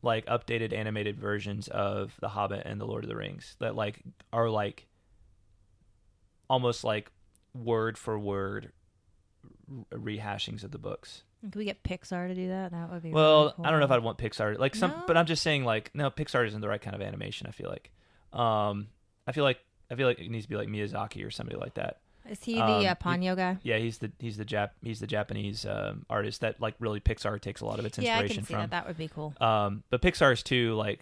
like, updated animated versions of The Hobbit and The Lord of the Rings that, like, are, like, almost like word for word rehashings of the books. Can we get Pixar to do that? That would be really cool. I don't know if I'd want Pixar, like, but I'm just saying, like, no, Pixar isn't the right kind of animation. I feel like, I feel like it needs to be like Miyazaki or somebody like that. Is he the Ponyo guy? Yeah, he's the Japanese artist that, like, really Pixar takes a lot of its inspiration from. Yeah, I can see from. that would be cool. But Pixar is too, like,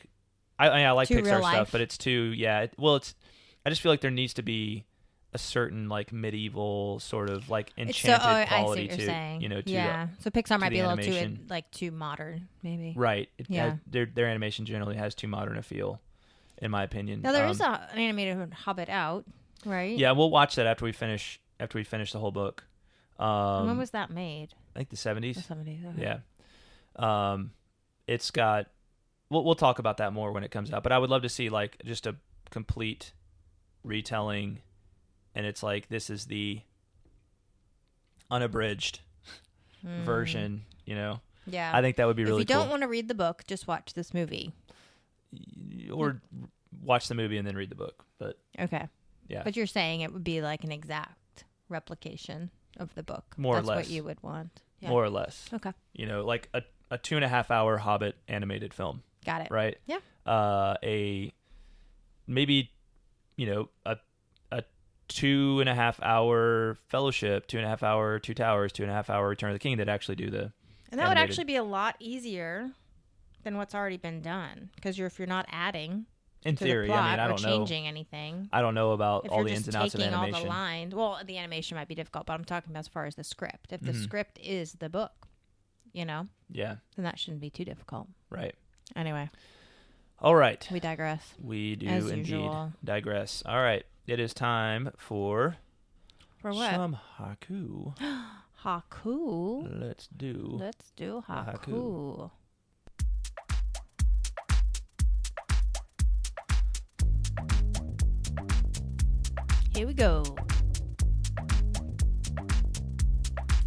I like too Pixar real stuff, life. but it's too, I just feel like there needs to be a certain like medieval sort of like It's enchanted I see quality what you're to saying. to yeah. So Pixar might the be a little animation. too modern, maybe. right. Yeah. Their animation generally has too modern a feel, in my opinion. Now there is an animated Hobbit out, right? Yeah, we'll watch that after we finish the whole book. And when was that made? I think the 70s. The 70s. Okay. Yeah. It's got. We'll talk about that more when it comes out. But I would love to see like just a complete retelling, and it's like this is the unabridged version. You know. Yeah. I think that would be really If you cool. don't want to read the book, just watch this movie. Or watch the movie and then read the book. But Okay. yeah. But you're saying it would be like an exact replication of the book. More or That's less. what you would want. Yeah. More or less. Okay. You know, like a 2.5 hour Hobbit animated film. Got it. Right? Yeah. A maybe, you know, a 2.5 hour Fellowship, 2.5 hour Two Towers, 2.5 hour Return of the King that actually do the And that would animated. actually be a lot easier than what's already been done, because if you're not adding in to theory. the plot I mean, I or don't know. changing anything. I don't know about If all you're the just ins and outs of taking all animation. the lines, well, the animation might be difficult, but I'm talking about as far as the script. If the script is the book, you know, Yeah. then that shouldn't be too difficult. Right. Anyway, All right. we digress. We do As indeed usual. digress. All right. It is time for For what? some haiku. Haiku. Let's do. Let's do haiku. haiku. Here we go.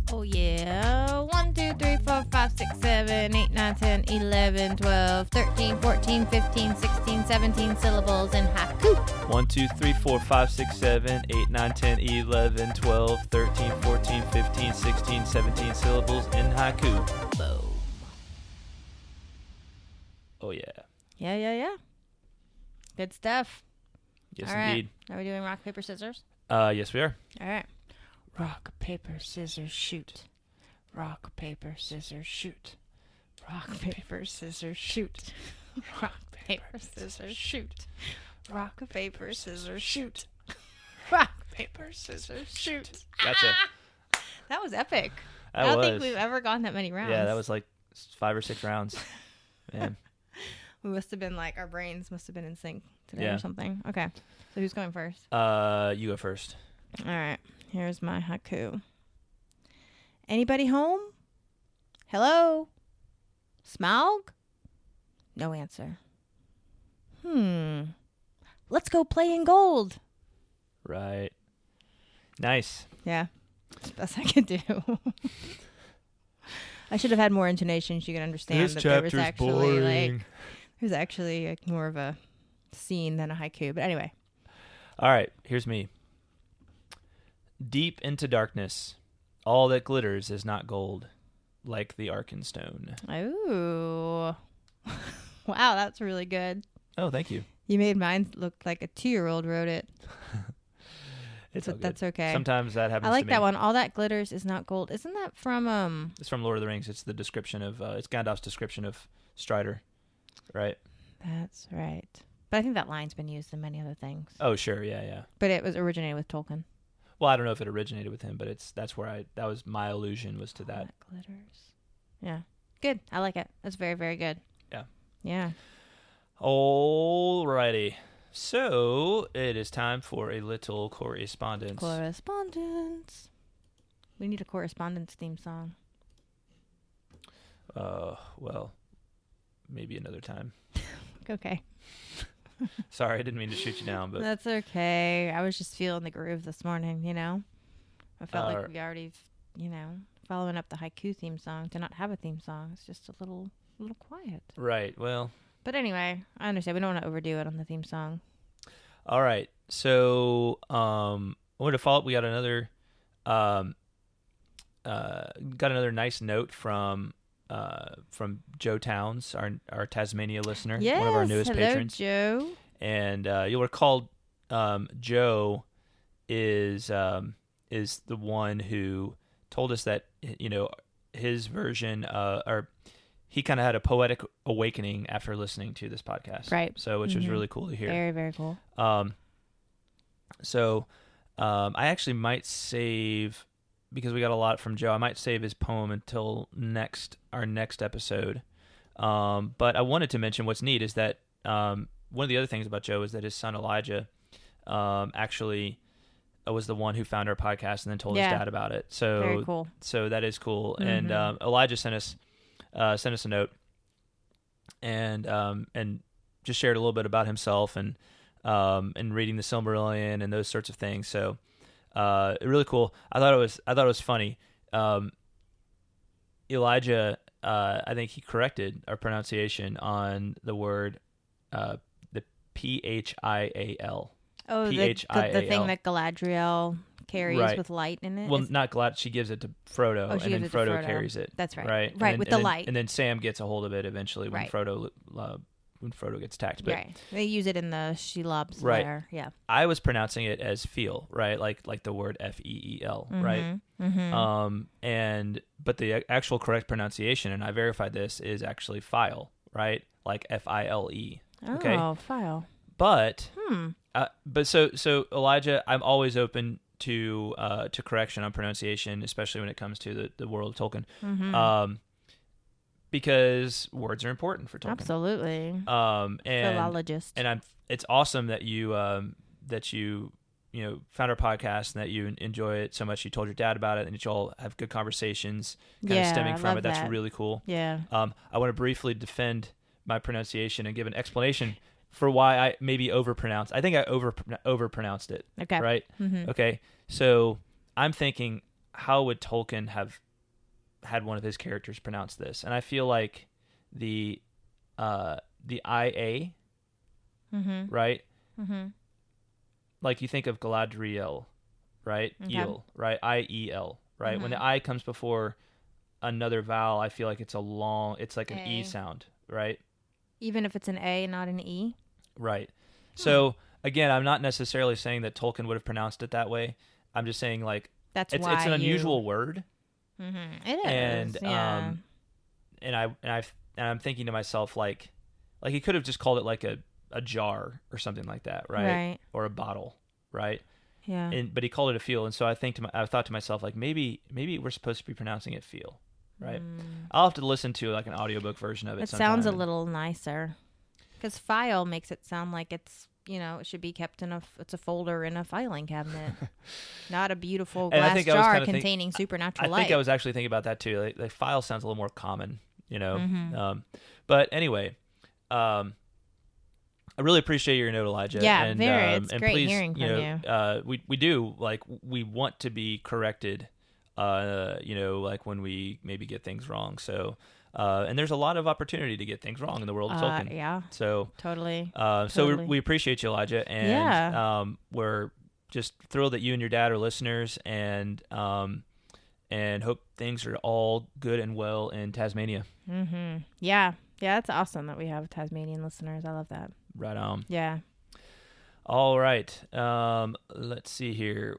Oh yeah. 1, 2, 3, 4, 5, 6, 7, 8, 9, 10, 11, 12, 13, 14, 15, 16, 17 syllables in haiku. 1, 2, 3, 4, 5, 6, 7, 8, 9, 10, 11, 12, 13, 14, 15, 16, 17 syllables in haiku. Boom. Oh, yeah. Yeah. Good stuff. Yes, All right. indeed. Are we doing rock, paper, scissors? Yes, we are. All right. Rock, paper, scissors, shoot. Rock, paper, scissors, shoot. Rock, paper, scissors, shoot. Rock, paper, scissors, shoot. Rock, paper, scissors, shoot. Rock, paper, scissors, shoot. Gotcha. That was epic. That I don't was. think we've ever gone that many rounds. Yeah, that was like 5 or 6 rounds. Man. We must have been like, our brains must have been in sync today Yeah. or something. Okay. So who's going first? You go first. All right. Here's my haiku. Anybody home? Hello? Smog? No answer. Let's go play in gold. Right. Nice. Yeah. That's the best I could do. I should have had more intonation so you could understand that there was actually there's actually like more of a scene than a haiku. But anyway. All right, here's me. Deep into darkness, all that glitters is not gold, like the Arkenstone. Oh. Wow, that's really good. Oh, thank you. You made mine look like a 2-year-old wrote it. It's But all good. that's okay. Sometimes that happens I like to me. that one. All that glitters is not gold. Isn't that from It's from Lord of the Rings. It's the description of it's Gandalf's description of Strider, right? That's right. But I think that line's been used in many other things. Oh, sure, yeah. But it was originated with Tolkien. Well, I don't know if it originated with him, but that was my allusion was to All that. glitters. Yeah. Good. I like it. That's very, very good. Yeah. Yeah. Alrighty. So it is time for a little correspondence. Correspondence. We need a correspondence theme song. Well, maybe another time. Okay. Sorry, I didn't mean to shoot you down, but That's okay. I was just feeling the groove this morning, you know? I felt like Alright. we already, following up the haiku theme song to not have a theme song. It's just a little quiet. right. Well, But anyway, I understand. We don't want to overdo it on the theme song. all right. So, I wanted to follow up. We got another nice note from Joe Towns, our Tasmania listener, Yes. one of our newest Hello, patrons. Joe. And you'll recall Joe is the one who told us that his version or he kind of had a poetic awakening after listening to this podcast, Right. So which was Mhm. really cool to hear. Very, very cool. So I actually might save, because we got a lot from Joe, I might save his poem until our next episode. But I wanted to mention what's neat is that one of the other things about Joe is that his son Elijah actually was the one who found our podcast and then told his dad about it. So very cool. So that is cool. And Elijah sent us a note and just shared a little bit about himself and reading the Silmarillion and those sorts of things. So really cool. I thought it was funny. Elijah, I think he corrected our pronunciation on the word the Phial. Oh, the thing that Galadriel carries with light in it. Well, not Galad. She gives it to Frodo, and then Frodo carries it. That's right. Right, right, with the light. And then Sam gets a hold of it eventually when Frodo gets attacked. But they use it in the Shelob's lair. Yeah. I was pronouncing it as feel, right? Like the word Feel, right? Mm-hmm. But the actual correct pronunciation, and I verified this, is actually file, right? Like File. Okay. Oh, file. But so Elijah, I'm always open to correction on pronunciation, especially when it comes to the world of Tolkien. Mm-hmm. Because words are important for Tolkien. Absolutely. Philologist. And it's awesome that you found our podcast and that you enjoy it so much. You told your dad about it and that you all have good conversations kind of stemming from it. That's really cool. Yeah. I want to briefly defend my pronunciation and give an explanation for why I maybe overpronounced. I think I overpronounced it. Okay. Right? Mm-hmm. Okay. So I'm thinking, how would Tolkien have had one of his characters pronounce this? And I feel like the IA, right? Mm-hmm. Like you think of Galadriel, right? Okay. Eel, right? IEL, right? Mm-hmm. When the I comes before another vowel, I feel like it's like an E sound, right? Even if it's an A, not an E? Right. So, again, I'm not necessarily saying that Tolkien would have pronounced it that way. I'm just saying, like, it's an unusual word. Mm-hmm. It is. And I'm thinking to myself, like he could have just called it like a jar or something like that, right? Right. Or a bottle, right? Yeah. But he called it a feel, and so I thought to myself, like, maybe we're supposed to be pronouncing it feel. Right. I'll have to listen to like an audiobook version of it. It sounds a little nicer, because file makes it sound like it's, it should be kept it's a folder in a filing cabinet, not a beautiful glass jar containing supernatural light. I think I was actually thinking about that too. Like file sounds a little more common, Mm-hmm. But anyway, I really appreciate your note, Elijah. Yeah, and, it's and great please, hearing from you. We do we want to be corrected. Like when we maybe get things wrong. So, and there's a lot of opportunity to get things wrong in the world of Tolkien. Yeah. So totally. So we appreciate you, Elijah, and we're just thrilled that you and your dad are listeners, and hope things are all good and well in Tasmania. Mm-hmm. Yeah. Yeah, it's awesome that we have Tasmanian listeners. I love that. Right on. Yeah. All right. Let's see here.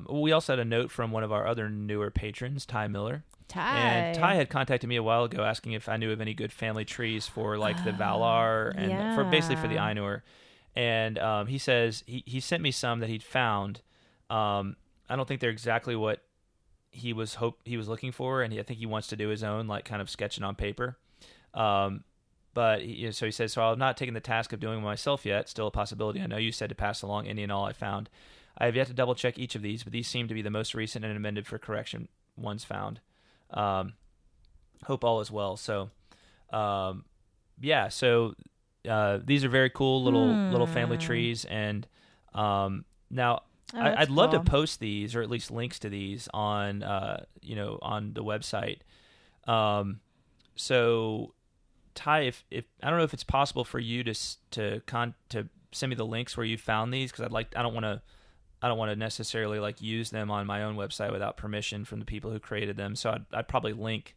We also had a note from one of our other newer patrons, Ty Miller. And Ty had contacted me a while ago asking if I knew of any good family trees for like the Valar and for the Ainur. And he says he sent me some that he'd found. I don't think they're exactly what he was looking for, and I think he wants to do his own, like kind of sketching on paper. But so he says, so I've not taken the task of doing it myself yet. Still a possibility. I know you said to pass along any and all I found. I have yet to double check each of these, but these seem to be the most recent and amended for correction ones found. Hope all is well. So, so these are very cool little family trees, and now I'd love to post these, or at least links to these on on the website. So Ty, if I don't know if it's possible for you to send me the links where you found these, because I don't want to necessarily like use them on my own website without permission from the people who created them. So I'd probably link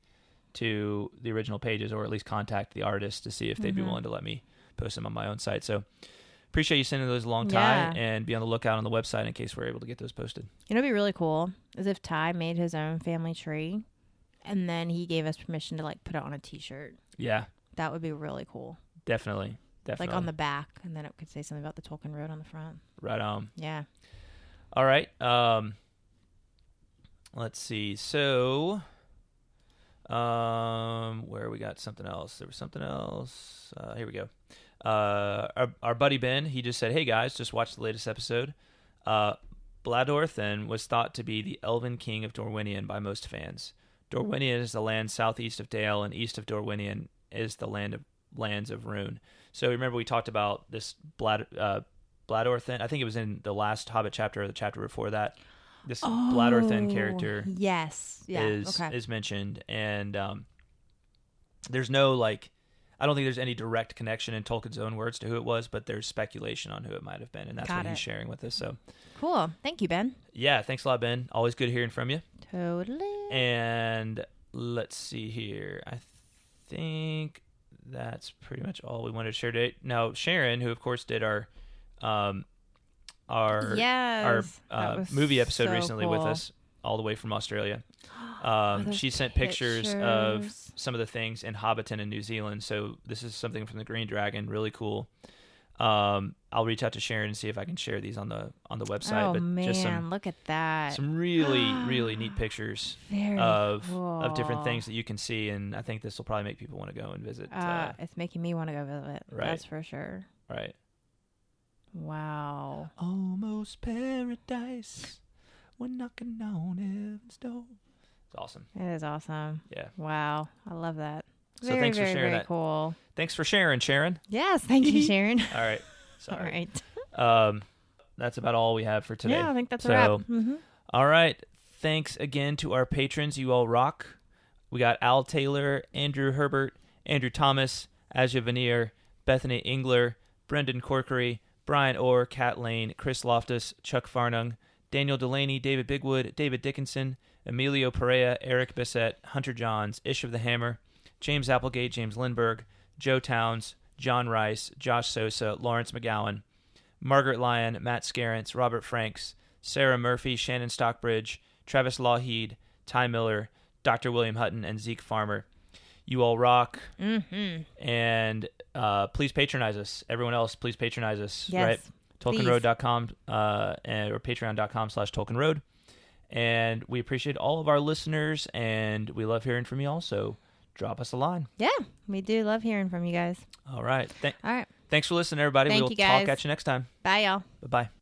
to the original pages, or at least contact the artist to see if they'd be willing to let me post them on my own site. So appreciate you sending those along, Ty, and be on the lookout on the website in case we're able to get those posted. It'd be really cool is if Ty made his own family tree and then he gave us permission to like put it on a t-shirt. Yeah. That would be really cool. Definitely. Like on the back, and then it could say something about the Tolkien Road on the front. Right on. Yeah. All right. Let's see. So, where we got something else? There was something else. Here we go. Our buddy Ben, he just said, "Hey guys, just watched the latest episode. Bladorthan was thought to be the elven king of Dorwinion by most fans. Dorwinion is the land southeast of Dale, and east of Dorwinion is the lands of Rune." So remember we talked about this Bladorthan. I think it was in the last Hobbit chapter or the chapter before that. This Bladorthan character, is mentioned, and there's no I don't think there's any direct connection in Tolkien's own words to who it was, but there's speculation on who it might have been, and that's what he's sharing with us. So cool. Thank you, Ben. Yeah, thanks a lot, Ben. Always good hearing from you. Totally. And let's see here. I think that's pretty much all we wanted to share today. Now, Sharon, who of course did our movie episode recently with us, all the way from Australia. She sent pictures of some of the things in Hobbiton in New Zealand. So this is something from the Green Dragon, really cool. I'll reach out to Sharon and see if I can share these on the website. Oh but man, just look at that! Some really really neat pictures cool. of different things that you can see, and I think this will probably make people want to go and visit. It's making me want to go visit. Right. That's for sure. Right. Wow. Almost paradise. We're knocking on heaven's door. It's awesome. It is awesome. Yeah. Wow. I love that. So Very, thanks for very, sharing very that. Cool. Thanks for sharing, Sharon. Yes. Thank you, Sharon. All right. Sorry. All right. That's about all we have for today. Yeah, I think that's a wrap. Mm-hmm. All right. Thanks again to our patrons. You all rock. We got Al Taylor, Andrew Herbert, Andrew Thomas, Aja Veneer, Bethany Engler, Brendan Corkery, Brian Orr, Kat Lane, Chris Loftus, Chuck Farnung, Daniel Delaney, David Bigwood, David Dickinson, Emilio Perea, Eric Bissett, Hunter Johns, Ish of the Hammer, James Applegate, James Lindberg, Joe Towns, John Rice, Josh Sosa, Lawrence McGowan, Margaret Lyon, Matt Scarrance, Robert Franks, Sarah Murphy, Shannon Stockbridge, Travis Lawheed, Ty Miller, Dr. William Hutton, and Zeke Farmer. You all rock. Mm-hmm. And please patronize us. Everyone else, please patronize us. Yes, right? TolkienRoad.com or patreon.com/TolkienRoad. And we appreciate all of our listeners, and we love hearing from you all. So drop us a line. Yeah, we do love hearing from you guys. All right. All right. Thanks for listening, everybody. Thank We'll you, guys. talk at you next time. Bye, y'all. Bye-bye.